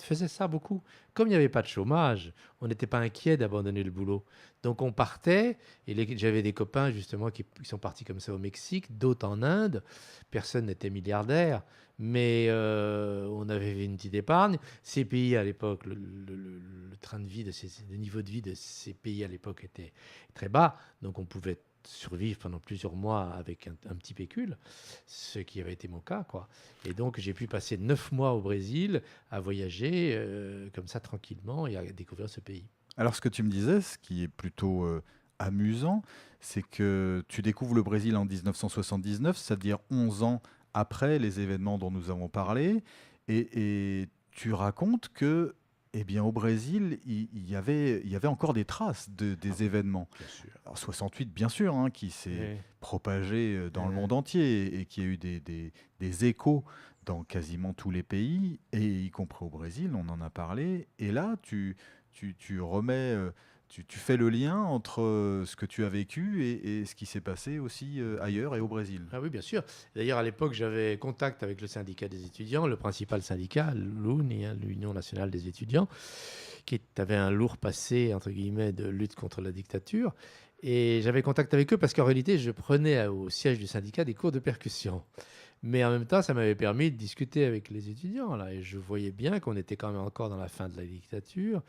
S3: faisaient ça beaucoup. Comme il n'y avait pas de chômage, on n'était pas inquiet d'abandonner le boulot. Donc, on partait. Et j'avais des copains, justement, qui sont partis comme ça au Mexique, d'autres en Inde. Personne n'était milliardaire, mais on avait une petite épargne. Ces pays, à l'époque, le train de vie, le niveau de vie de ces pays, à l'époque, était très bas. Donc, on pouvait survivre pendant plusieurs mois avec un petit pécule, ce qui avait été mon cas, quoi. Et donc, j'ai pu passer 9 mois au Brésil à voyager comme ça tranquillement et à découvrir ce pays.
S1: Alors, ce que tu me disais, ce qui est plutôt amusant, c'est que tu découvres le Brésil en 1979, c'est-à-dire 11 ans après les événements dont nous avons parlé, et tu racontes que, eh bien, au Brésil, il y avait encore des traces des événements.
S3: Bien sûr.
S1: Alors, 68, bien sûr, hein, qui s'est
S3: Oui.
S1: propagé dans le monde entier et qui a eu des échos dans quasiment tous les pays, et y compris au Brésil, on en a parlé. Et là, tu remets, tu fais le lien entre ce que tu as vécu et ce qui s'est passé aussi ailleurs et au Brésil.
S3: Ah oui, bien sûr. D'ailleurs, à l'époque, j'avais contact avec le syndicat des étudiants, le principal syndicat, l'UNI, hein, l'Union nationale des étudiants, qui avait un lourd passé, entre guillemets, de lutte contre la dictature. Et j'avais contact avec eux parce qu'en réalité, je prenais au siège du syndicat des cours de percussion. Mais en même temps, ça m'avait permis de discuter avec les étudiants, là. Et je voyais bien qu'on était quand même encore dans la fin de la dictature.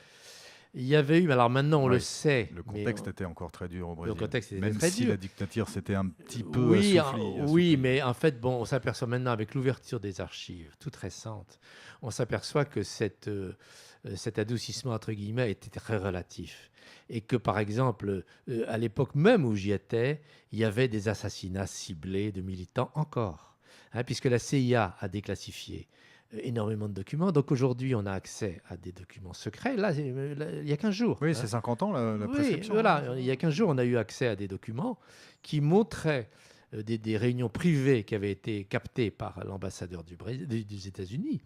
S3: Il y avait eu, alors maintenant on
S1: Ouais,
S3: le sait.
S1: Le
S3: mais
S1: contexte était encore très dur au Brésil.
S3: contexte était
S1: Même
S3: très
S1: si
S3: dur.
S1: la dictature s'était un petit peu
S3: Oui,
S1: assouplie.
S3: mais en fait, bon, on s'aperçoit maintenant avec l'ouverture des archives, toutes récentes, on s'aperçoit que cet adoucissement, entre guillemets, était très relatif. Et que, par exemple, à l'époque même où j'y étais, il y avait des assassinats ciblés de militants encore, hein, puisque la CIA a déclassifié énormément de documents. Donc aujourd'hui, on a accès à des documents secrets. Là, il y a 15 jours.
S1: Oui,
S3: hein.
S1: c'est 50 ans la
S3: Oui,
S1: prescription.
S3: voilà. Il y a 15 jours, on a eu accès à des documents qui montraient des réunions privées qui avaient été captées par l'ambassadeur des États-Unis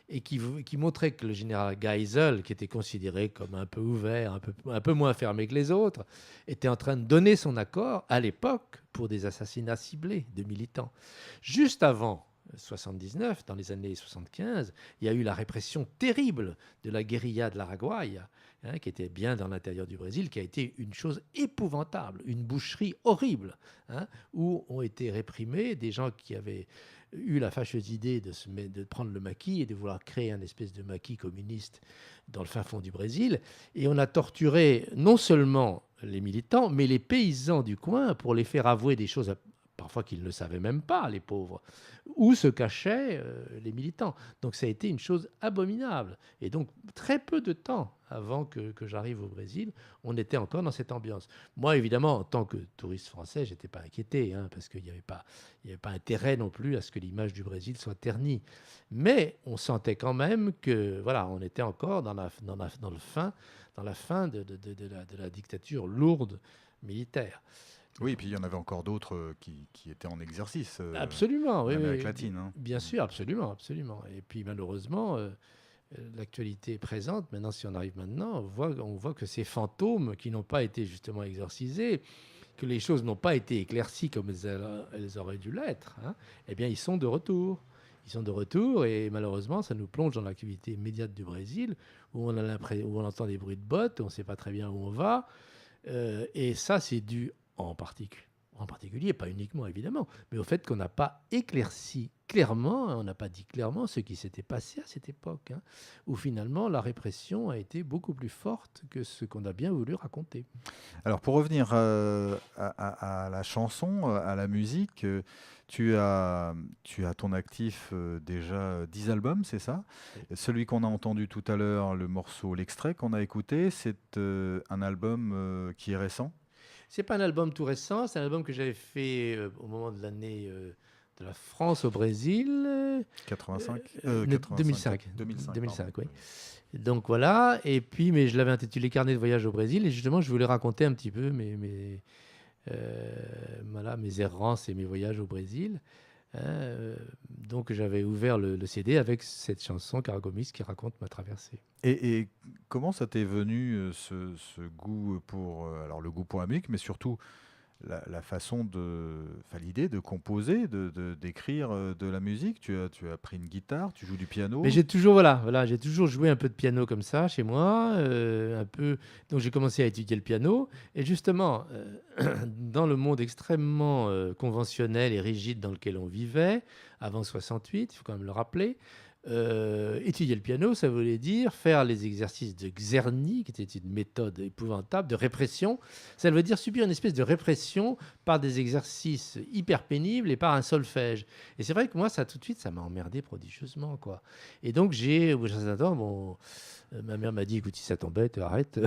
S3: et qui montraient que le général Geisel, qui était considéré comme un peu ouvert, un peu moins fermé que les autres, était en train de donner son accord à l'époque pour des assassinats ciblés de militants. Juste avant 79, dans les années 75, il y a eu la répression terrible de la guérilla de l'Araguaï, hein, qui était bien dans l'intérieur du Brésil, qui a été une chose épouvantable, une boucherie horrible, hein, où ont été réprimés des gens qui avaient eu la fâcheuse idée de prendre le maquis et de vouloir créer un espèce de maquis communiste dans le fin fond du Brésil. Et on a torturé non seulement les militants, mais les paysans du coin pour les faire avouer des choses parfois qu'ils ne savaient même pas, les pauvres, où se cachaient les militants. Donc ça a été une chose abominable. Et donc très peu de temps avant que j'arrive au Brésil, on était encore dans cette ambiance. Moi, évidemment, en tant que touriste français, je n'étais pas inquiété, parce qu'il n'y avait pas intérêt non plus à ce que l'image du Brésil soit ternie. Mais on sentait quand même que, voilà, on était encore dans la fin de la dictature lourde militaire.
S1: Oui, et puis il y en avait encore d'autres qui étaient en exercice
S3: Absolument,
S1: en
S3: oui,
S1: Amérique
S3: oui.
S1: latine. Hein.
S3: Bien sûr, absolument, absolument. Et puis malheureusement, l'actualité est présente. Maintenant, si on arrive maintenant, on voit que ces fantômes qui n'ont pas été justement exorcisés, que les choses n'ont pas été éclaircies comme elles auraient dû l'être, eh bien, ils sont de retour. Ils sont de retour et malheureusement, ça nous plonge dans l'activité immédiate du Brésil où on entend des bruits de bottes, on ne sait pas très bien où on va. Et ça, c'est dû en particulier, pas uniquement évidemment, mais au fait qu'on n'a pas éclairci clairement, on n'a pas dit clairement ce qui s'était passé à cette époque, où finalement la répression a été beaucoup plus forte que ce qu'on a bien voulu raconter.
S1: Alors pour revenir à la chanson, à la musique, tu as ton actif déjà 10 albums, c'est ça?
S3: Oui.
S1: Celui qu'on a entendu tout à l'heure, le morceau, l'extrait qu'on a écouté, c'est un album qui est récent?
S3: C'est pas un album tout récent, c'est un album que j'avais fait au moment de l'année de la France au Brésil.
S1: 85?
S3: 2005.
S1: 2005,
S3: Oui. Donc voilà, et puis, mais je l'avais intitulé Carnet de voyage au Brésil, et justement, je voulais raconter un petit peu mes errances et mes voyages au Brésil. Donc j'avais ouvert le CD avec cette chanson Caragomis qui raconte ma traversée.
S1: Et comment ça t'est venu ce goût pour alors le goût pour la musique, mais surtout la façon l'idée de composer, d'écrire de la musique? Tu as pris une guitare, tu joues du piano.
S3: Mais j'ai toujours joué un peu de piano comme ça chez moi, un peu. Donc j'ai commencé à étudier le piano et justement dans le monde extrêmement conventionnel et rigide dans lequel on vivait avant 68, il faut quand même le rappeler. Étudier le piano, ça voulait dire faire les exercices de Czerny, qui était une méthode épouvantable de répression. Ça veut dire subir une espèce de répression par des exercices hyper pénibles et par un solfège. Et c'est vrai que moi, ça tout de suite, ça m'a emmerdé prodigieusement, quoi. Et donc ma mère m'a dit, écoute, si ça t'embête, arrête.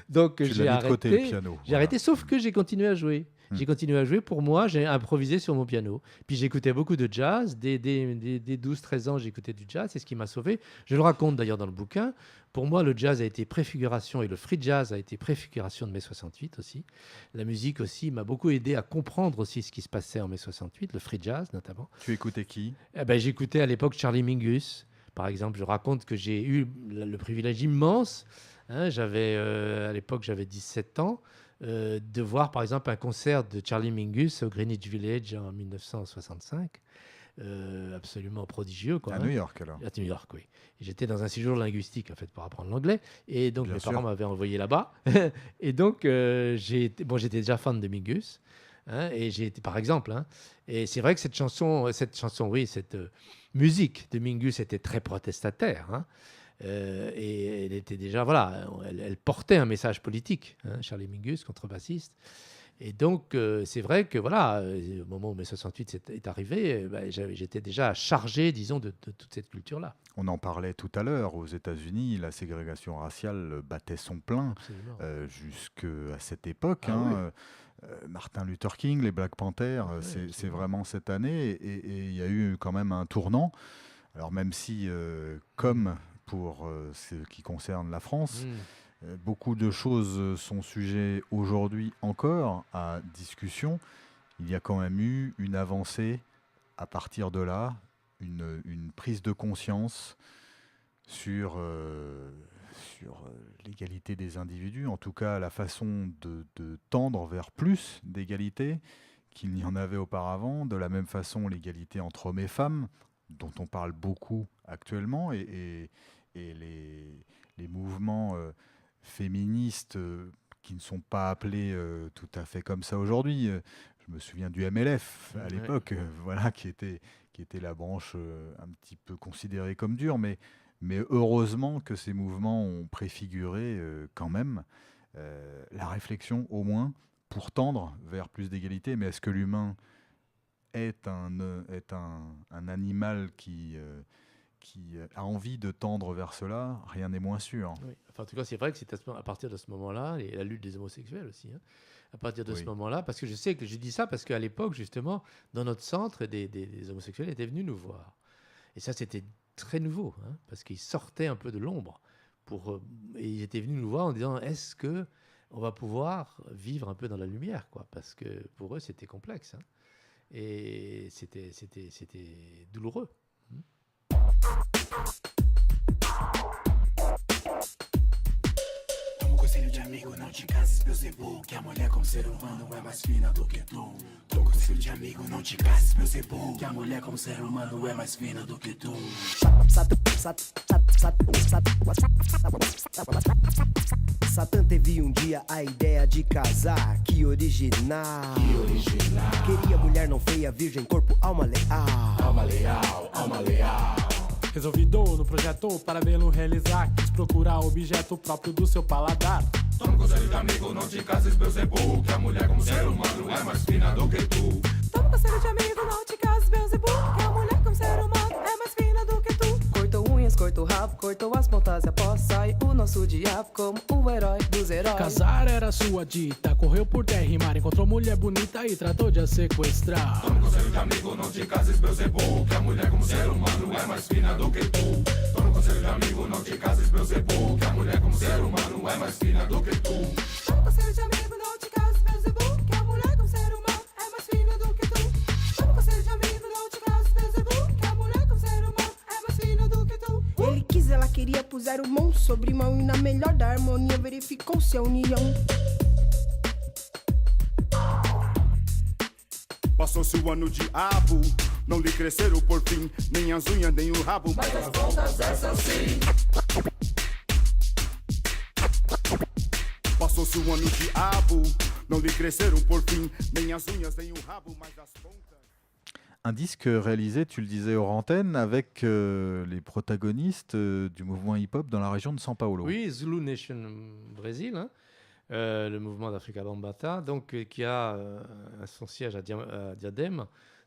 S3: Donc
S1: Tu
S3: j'ai
S1: l'as mis de côté, le
S3: arrêté.
S1: piano.
S3: J'ai arrêté, sauf que j'ai continué à jouer. J'ai continué à jouer. Pour moi, j'ai improvisé sur mon piano. Puis j'écoutais beaucoup de jazz. Dès 12-13 ans, j'écoutais du jazz. C'est ce qui m'a sauvé. Je le raconte d'ailleurs dans le bouquin. Pour moi, le jazz a été préfiguration et le free jazz a été préfiguration de mai 68 aussi. La musique aussi m'a beaucoup aidé à comprendre aussi ce qui se passait en mai 68, le free jazz notamment.
S1: Tu écoutais qui?
S3: J'écoutais à l'époque Charlie Mingus. Par exemple, je raconte que j'ai eu le privilège immense. À l'époque, j'avais 17 ans. De voir par exemple un concert de Charlie Mingus au Greenwich Village en 1965, absolument prodigieux, quoi.
S1: À New York alors.
S3: À New York, oui. Et j'étais dans un séjour linguistique en fait pour apprendre l'anglais, et donc mes parents m'avaient envoyé là-bas, et donc j'étais déjà fan de Mingus, et j'ai été par exemple, et c'est vrai que cette musique de Mingus était très protestataire. Et elle était déjà, elle portait un message politique, Charlie Mingus, contrebassiste. Et donc, c'est vrai que, au moment où mai 68 est arrivé, j'étais déjà chargé, disons, de toute cette culture-là.
S1: On en parlait tout à l'heure, aux États-Unis, la ségrégation raciale battait son plein jusqu'à cette époque. Martin Luther King, les Black Panthers, c'est vraiment cette année. Et il y a eu quand même un tournant. Alors même si, comme pour ce qui concerne la France, beaucoup de choses sont sujets aujourd'hui encore à discussion. Il y a quand même eu une avancée à partir de là, une prise de conscience sur l'égalité des individus, en tout cas la façon de tendre vers plus d'égalité qu'il n'y en avait auparavant. De la même façon, l'égalité entre hommes et femmes, dont on parle beaucoup actuellement, et les mouvements féministes qui ne sont pas appelés tout à fait comme ça aujourd'hui. Je me souviens du MLF à l'époque, qui était la branche un petit peu considérée comme dure, mais heureusement que ces mouvements ont préfiguré quand même la réflexion, au moins, pour tendre vers plus d'égalité. Mais est-ce que l'humain est un animal qui a envie de tendre vers cela, rien n'est moins sûr.
S3: Oui. Enfin, en tout cas, c'est vrai que c'est à partir de ce moment-là, et la lutte des homosexuels aussi, hein, à partir de ce moment-là, parce que je sais que j'ai dit ça parce qu'à l'époque, justement, dans notre centre, des homosexuels étaient venus nous voir. Et ça, c'était très nouveau, hein, parce qu'ils sortaient un peu de l'ombre. Et ils étaient venus nous voir en disant, est-ce que on va pouvoir vivre un peu dans la lumière, quoi, parce que pour eux, c'était complexe. Hein, et c'était douloureux.
S5: Toma um conselho de amigo, não te cases, Beelzebub, que a mulher como ser humano é mais fina do que tu. Toma um conselho de amigo, não te cases, Beelzebub, que a mulher como ser humano é mais fina do que tu.
S6: Satã teve dia a ideia de casar, que original. Queria mulher não feia, virgem, corpo, alma leal.
S5: Alma leal, alma leal.
S7: Resolvido no projeto para vê-lo realizar, quis procurar objeto próprio do seu paladar.
S5: Toma um conselho de amigo, não te cases, Beelzebub, que a mulher como ser humano é mais fina do que tu.
S8: Toma um conselho de amigo, não te cases, Beelzebub, que a mulher como ser humano é mais fina do que tu. Cortou unhas, cortou rabo, cortou as pontas e após sai o nosso diabo como o herói dos heróis.
S7: Casar era sua dita, correu por terra e mar, encontrou mulher bonita e tratou de a sequestrar.
S5: Toma um conselho de amigo, não te cases, Beelzebub, que a mulher como ser humano é mais fina do que tu. Toma um conselho de amigo, não te cases, Beelzebub, que a mulher como ser humano é mais fina do que tu.
S8: Toma um conselho de amigo, não te cases, Beelzebub, que a mulher como ser humano é mais fina do que tu. Toma um conselho de amigo, não te cases, Beelzebub, que a mulher como ser humano é mais fina do que tu.
S9: Ele quis, ela queria, puseram mão sobre mão e na melhor da harmonia verificou-se a união.
S10: Passou-se o ano diabo, não lhe cresceram por fim, nem as unhas, nem o rabo.
S8: Mas as pontas essas sim.
S10: Passou-se o ano diabo, não lhe cresceram por fim, nem as unhas, nem o rabo, mas as pontas.
S1: Un disque réalisé, tu le disais hors antenne, avec les protagonistes du mouvement hip-hop dans la région de São Paulo.
S3: Oui, Zulu Nation Brésil, hein, le mouvement d'Africa Bambata, donc, qui a son siège à Diadème,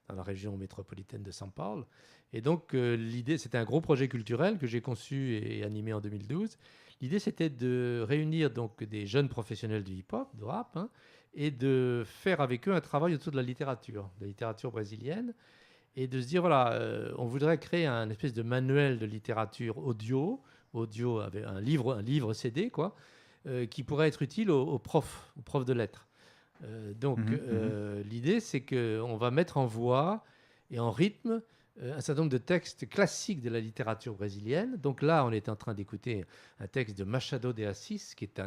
S3: dans la région métropolitaine de São Paulo. Et donc, l'idée, c'était un gros projet culturel que j'ai conçu et animé en 2012. L'idée, c'était de réunir donc, des jeunes professionnels du hip-hop, de rap, hein, et de faire avec eux un travail autour de la littérature brésilienne, et de se dire, voilà, on voudrait créer un espèce de manuel de littérature audio avec un livre CD, quoi, qui pourrait être utile aux profs de lettres. L'idée, c'est qu'on va mettre en voix et en rythme un certain nombre de textes classiques de la littérature brésilienne. Donc là, on est en train d'écouter un texte de Machado de Assis, qui est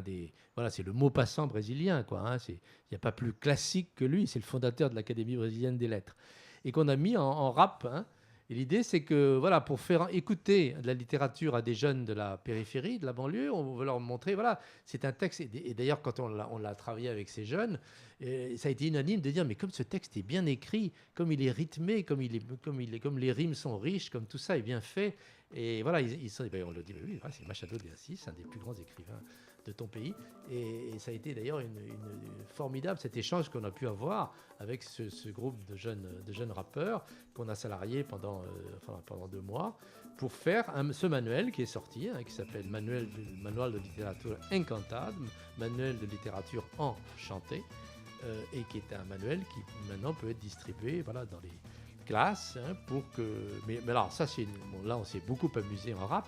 S3: c'est le Maupassant brésilien, quoi. Hein. Il n'y a pas plus classique que lui. C'est le fondateur de l'Académie brésilienne des lettres. Et qu'on a mis en rap. Hein. Et l'idée, c'est que, voilà, pour faire écouter de la littérature à des jeunes de la périphérie, de la banlieue, on veut leur montrer, voilà, c'est un texte. Et d'ailleurs, quand on l'a travaillé avec ces jeunes, ça a été unanime de dire, mais comme ce texte est bien écrit, comme il est rythmé, comme les rimes sont riches, comme tout ça est bien fait. Et voilà, on le dit, oui, c'est Machado de Assis, un des plus grands écrivains de ton pays. Et ça a été d'ailleurs une formidable, cet échange qu'on a pu avoir avec ce groupe de jeunes rappeurs qu'on a salariés pendant 2 mois pour faire ce manuel qui est sorti, hein, qui s'appelle Manuel de littérature encantada, manuel de littérature enchantée, et qui est un manuel qui maintenant peut être distribué, voilà, dans les classes, hein, pour que. Mais alors ça, là, on s'est beaucoup amusé en rap,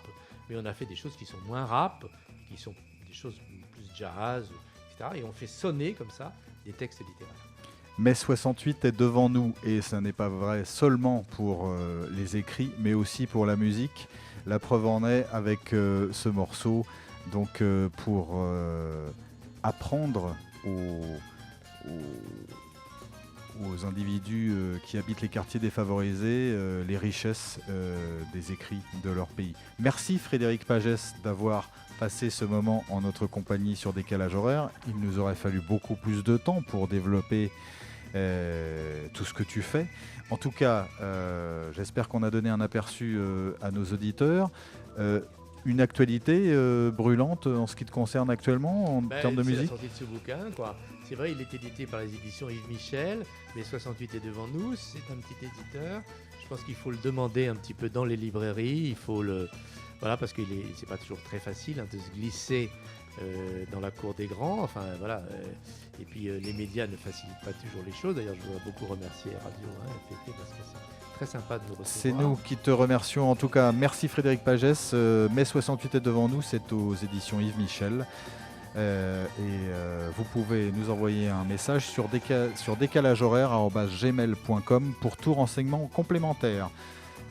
S3: mais on a fait des choses qui sont moins rap, qui sont des choses plus jazz, etc. Et on fait sonner comme ça des textes littéraires.
S1: Mai 68 est devant nous, et ça n'est pas vrai seulement pour les écrits, mais aussi pour la musique. La preuve en est avec ce morceau, donc pour apprendre aux individus qui habitent les quartiers défavorisés les richesses des écrits de leur pays. Merci Frédéric Pagès d'avoir passé ce moment en notre compagnie sur Décalage Horaire. Il nous aurait fallu beaucoup plus de temps pour développer tout ce que tu fais. En tout cas, j'espère qu'on a donné un aperçu à nos auditeurs. Une actualité brûlante en ce qui te concerne actuellement en termes de
S3: C'est la
S1: musique?
S3: sortie de ce bouquin, quoi. C'est vrai, il est édité par les éditions Yves Michel, mais 68 est devant nous, c'est un petit éditeur. Je pense qu'il faut le demander un petit peu dans les librairies, il faut le... Voilà, parce que c'est pas toujours très facile de se glisser dans la cour des grands, enfin voilà. Et puis les médias ne facilitent pas toujours les choses. D'ailleurs, je voudrais beaucoup remercier Radio FTT parce que c'est très sympa de nous recevoir.
S1: C'est nous qui te remercions. En tout cas, merci Frédéric Pagès. Mai 68 est devant nous, c'est aux éditions Yves Michel. Vous pouvez nous envoyer un message sur décalagehoraire@gmail.com pour tout renseignement complémentaire.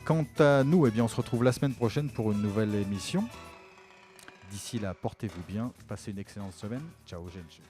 S1: Quant à nous, on se retrouve la semaine prochaine pour une nouvelle émission. D'ici là, portez-vous bien, passez une excellente semaine. Ciao, Genji.